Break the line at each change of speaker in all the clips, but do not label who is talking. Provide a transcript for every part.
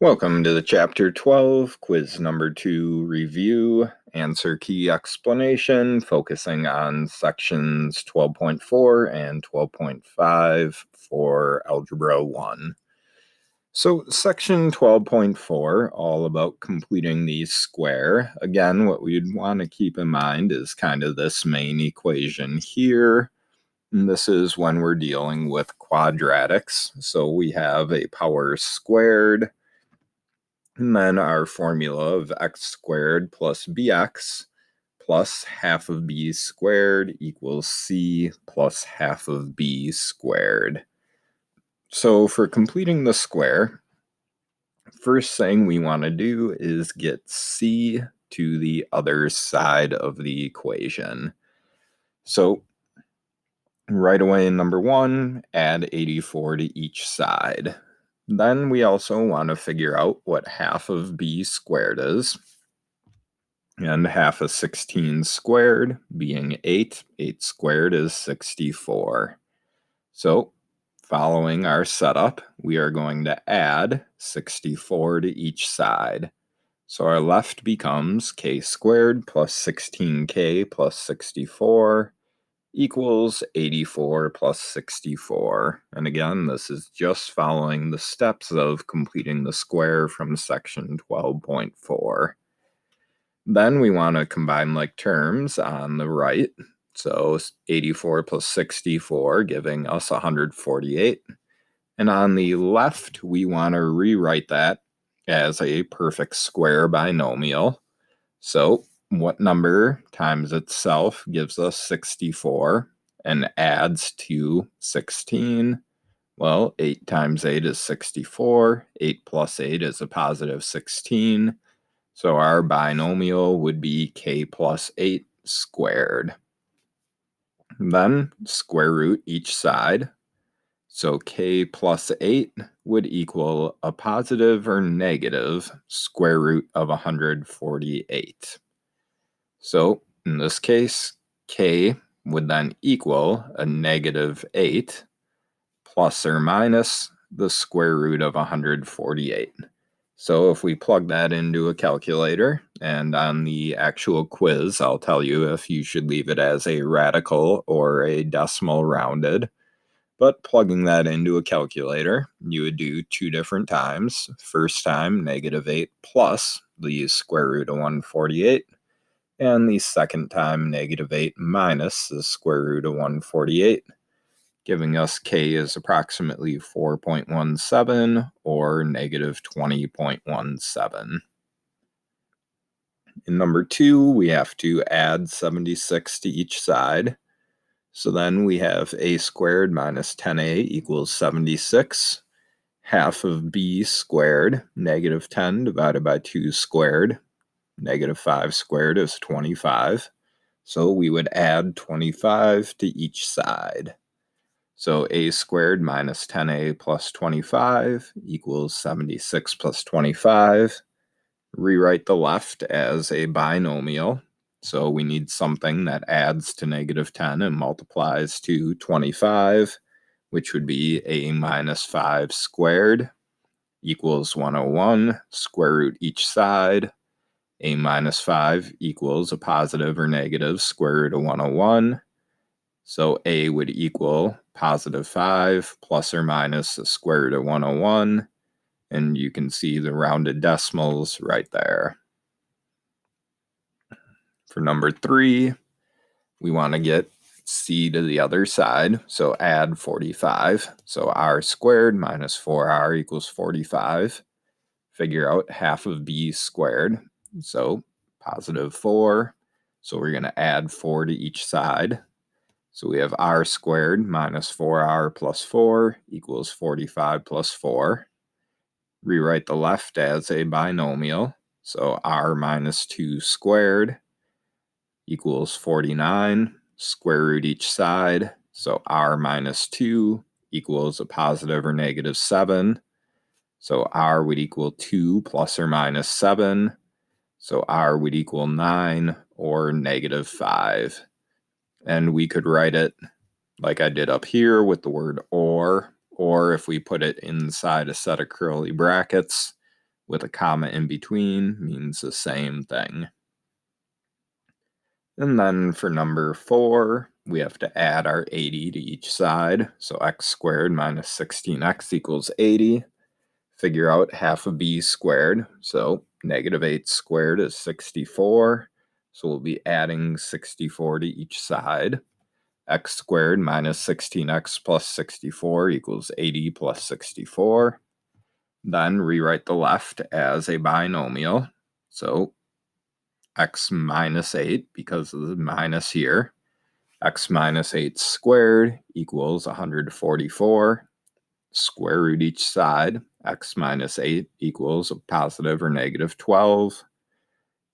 Welcome to the Chapter 12, Quiz Number 2 review, answer key explanation, focusing on sections 12.4 and 12.5 for Algebra 1. So section 12.4, all about completing the square. Again, what we'd want to keep in mind is kind of this main equation here. And this is when we're dealing with quadratics. So we have a power squared, and then our formula of x squared plus bx plus half of b squared equals c plus half of b squared. So for completing the square, first thing we want to do is get c to the other side of the equation. So right away in number 1, add 84 to each side. Then we also want to figure out what half of b squared is. And half of 16 squared being 8. 8 squared is 64. So following our setup, we are going to add 64 to each side. So our left becomes k squared plus 16k plus 64 equals 84 plus 64. And again, this is just following the steps of completing the square from section 12.4. Then we want to combine like terms on the right. So 84 plus 64 giving us 148. And on the left, we want to rewrite that as a perfect square binomial. So what number times itself gives us 64 and adds to 16? Well, 8 times 8 is 64. 8 plus 8 is a positive 16. So our binomial would be k plus 8 squared. Then square root each side. So k plus 8 would equal a positive or negative square root of 148. So in this case, k would then equal a negative 8 plus or minus the square root of 148. So if we plug that into a calculator, and on the actual quiz, I'll tell you if you should leave it as a radical or a decimal rounded. But plugging that into a calculator, you would do 2 different times. First time, negative 8 plus the square root of 148. And the second time, negative 8 minus the square root of 148. Giving us k is approximately 4.17 or negative 20.17. In number 2, we have to add 76 to each side. So then we have a squared minus 10a equals 76. Half of b squared, negative 10 divided by 2 squared. Negative 5 squared is 25. So we would add 25 to each side. So a squared minus 10a plus 25 equals 76 plus 25. Rewrite the left as a binomial. So we need something that adds to negative 10 and multiplies to 25, which would be a minus 5 squared equals 101. Square root each side. A minus 5 equals a positive or negative square root of 101. So a would equal positive 5 plus or minus the square root of 101. And you can see the rounded decimals right there. For number 3, we want to get c to the other side. So add 45. So r squared minus 4r equals 45. Figure out half of b squared. So positive 4. So we're going to add 4 to each side. So we have r squared minus 4r plus 4 equals 45 plus 4. Rewrite the left as a binomial. So r minus 2 squared equals 49. Square root each side. So r minus 2 equals a positive or negative 7. So r would equal 2 plus or minus 7. So r would equal 9 or negative 5. And we could write it like I did up here with the word or if we put it inside a set of curly brackets, with a comma in between means the same thing. And then for number 4, we have to add our 80 to each side. So x squared minus 16x equals 80. Figure out half of b squared. So negative 8 squared is 64. So we'll be adding 64 to each side. X squared minus 16x plus 64 equals 80 plus 64. Then rewrite the left as a binomial. So x minus 8, because of the minus here, x minus 8 squared equals 144. Square root each side. X minus 8 equals a positive or negative 12.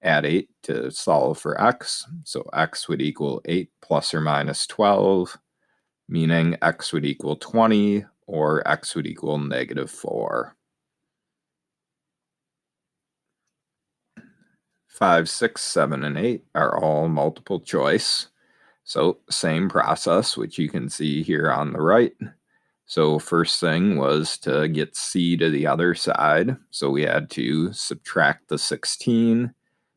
Add 8 to solve for x. So x would equal 8 plus or minus 12, meaning x would equal 20 or x would equal negative 4. 5, 6, 7, and 8 are all multiple choice. So same process, which you can see here on the right. So first thing was to get c to the other side. So we had to subtract the 16.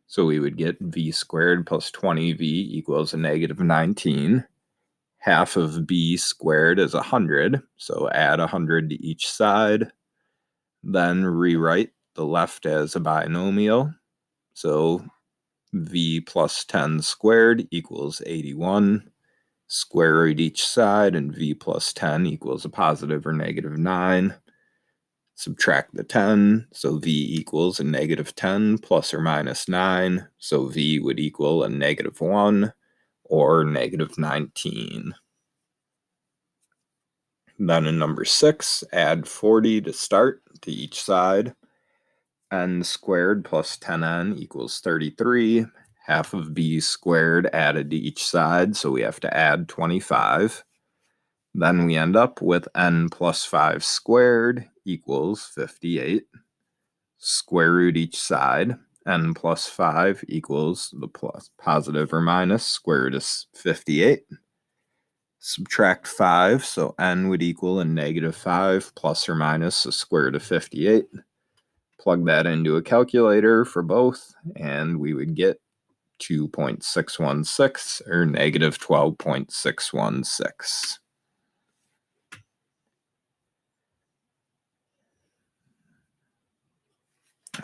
So we would get v squared plus 20v equals a negative 19. Half of b squared is 100. So add 100 to each side. Then rewrite the left as a binomial. So v plus 10 squared equals 81. Square root each side, and v plus 10 equals a positive or negative 9. Subtract the 10, so v equals a negative 10 plus or minus 9, so v would equal a negative 1 or negative 19. Then in number 6, add 40 to start to each side. N squared plus 10n equals 33. Half of b squared added to each side, so we have to add 25. Then we end up with n plus 5 squared equals 58. Square root each side. N plus 5 equals the plus positive or minus square root is 58. Subtract 5, so n would equal a negative 5 plus or minus the square root of 58. Plug that into a calculator for both, and we would get 2.616 or negative 12.616.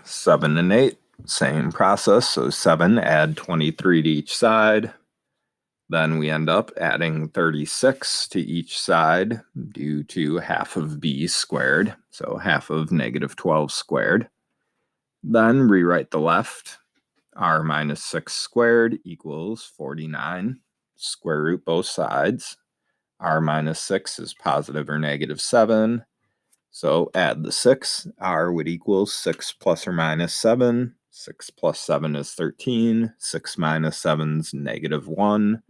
7 and 8, same process. So 7, add 23 to each side. Then we end up adding 36 to each side due to half of b squared, so half of negative 12 squared. Then rewrite the left. R minus 6 squared equals 49. Square root both sides. R minus 6 is positive or negative 7. So add the 6. R would equal 6 plus or minus 7. 6 plus 7 is 13. 6 minus 7 is negative 1.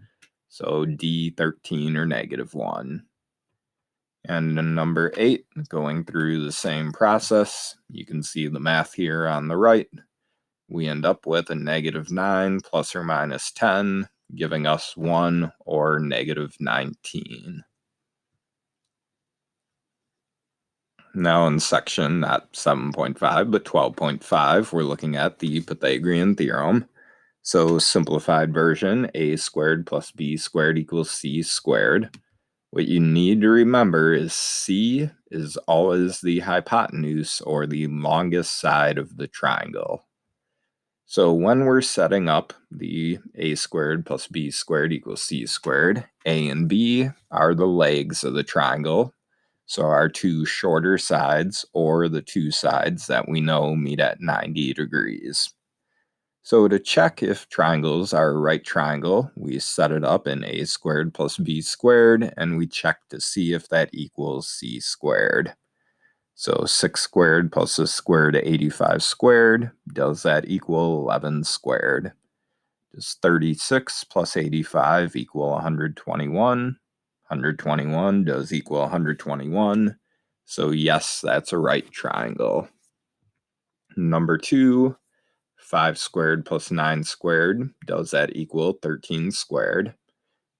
So D 13 or negative 1. And in number 8, going through the same process, you can see the math here on the right. We end up with a negative 9 plus or minus 10, giving us 1 or negative 19. Now in section, not 7.5, but 12.5, we're looking at the Pythagorean theorem. So simplified version, a squared plus b squared equals c squared. What you need to remember is c is always the hypotenuse or the longest side of the triangle. So when we're setting up the a squared plus b squared equals c squared, a and b are the legs of the triangle. So our two shorter sides, or the two sides that we know meet at 90 degrees. So to check if triangles are a right triangle, we set it up in a squared plus b squared, and we check to see if that equals c squared. So 6 squared plus the square root of 85 squared, does that equal 11 squared? Does 36 plus 85 equal 121? 121 does equal 121. So yes, that's a right triangle. Number 2, 5 squared plus 9 squared, does that equal 13 squared?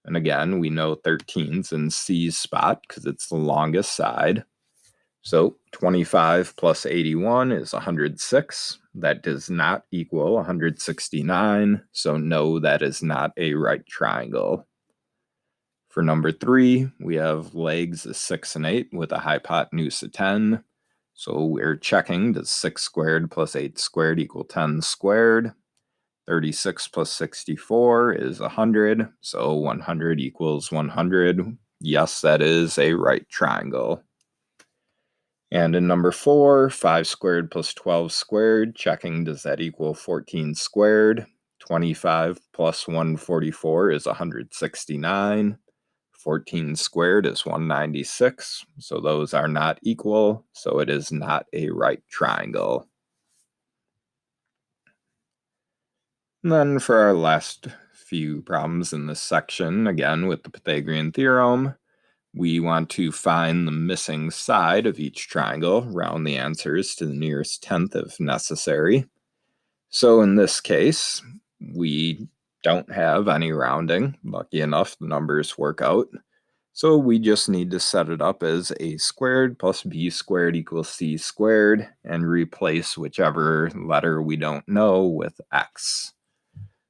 And again, we know 13's in C's spot because it's the longest side. So 25 plus 81 is 106. That does not equal 169. So no, that is not a right triangle. For number 3, we have legs of 6 and 8 with a hypotenuse of 10. So we're checking, does 6 squared plus 8 squared equal 10 squared? 36 plus 64 is 100. So 100 equals 100. Yes, that is a right triangle. And in number 4, 5 squared plus 12 squared, checking, does that equal 14 squared? 25 plus 144 is 169. 14 squared is 196. So those are not equal, so it is not a right triangle. And then for our last few problems in this section, again with the Pythagorean theorem, we want to find the missing side of each triangle, round the answers to the nearest tenth if necessary. So in this case, we don't have any rounding. Lucky enough, the numbers work out. So we just need to set it up as a squared plus b squared equals c squared and replace whichever letter we don't know with x.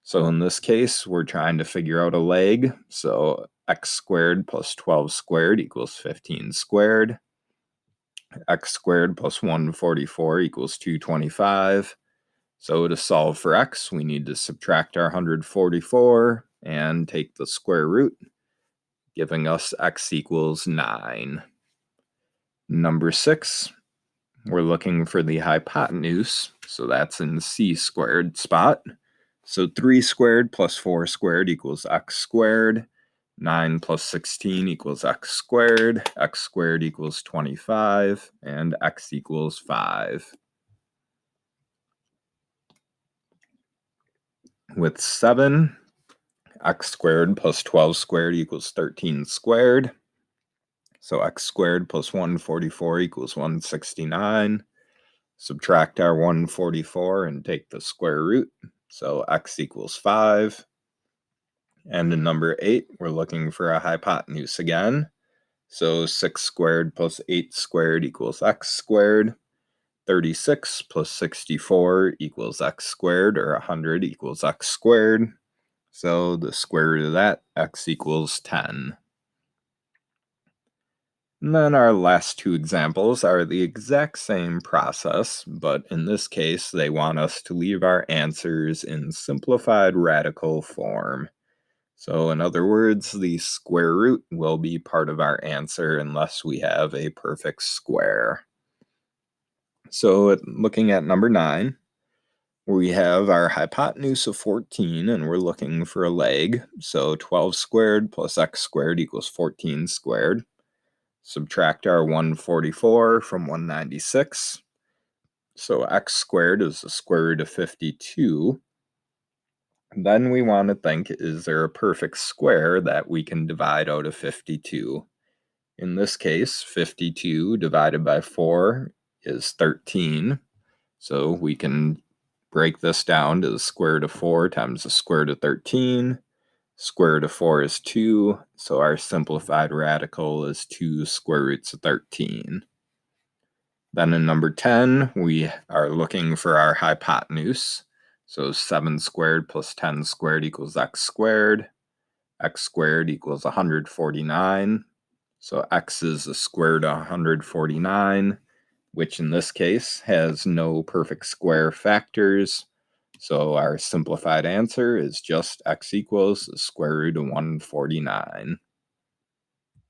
So in this case, we're trying to figure out a leg. So x squared plus 12 squared equals 15 squared. X squared plus 144 equals 225. So to solve for x, we need to subtract our 144 and take the square root, giving us x equals 9. Number 6, we're looking for the hypotenuse. So that's in the c squared spot. So 3 squared plus 4 squared equals x squared. 9 plus 16 equals x squared. X squared equals 25. And x equals 5. With 7, x squared plus 12 squared equals 13 squared. So x squared plus 144 equals 169. Subtract our 144 and take the square root. So x equals 5. And in number 8, we're looking for a hypotenuse again. So 6 squared plus 8 squared equals x squared. 36 plus 64 equals x squared, or 100 equals x squared. So the square root of that, x equals 10. And then our last two examples are the exact same process, but in this case, they want us to leave our answers in simplified radical form. So in other words, the square root will be part of our answer unless we have a perfect square. So looking at number 9, we have our hypotenuse of 14 and we're looking for a leg. So 12 squared plus x squared equals 14 squared. Subtract our 144 from 196. So x squared is the square root of 52. Then we want to think, is there a perfect square that we can divide out of 52? In this case, 52 divided by 4 is 13. So we can break this down to the square root of 4 times the square root of 13. Square root of 4 is 2, so our simplified radical is 2 square roots of 13. Then in number 10, we are looking for our hypotenuse. So 7 squared plus 10 squared equals x squared. X squared equals 149. So x is the square root of 149, which in this case has no perfect square factors. So our simplified answer is just x equals the square root of 149.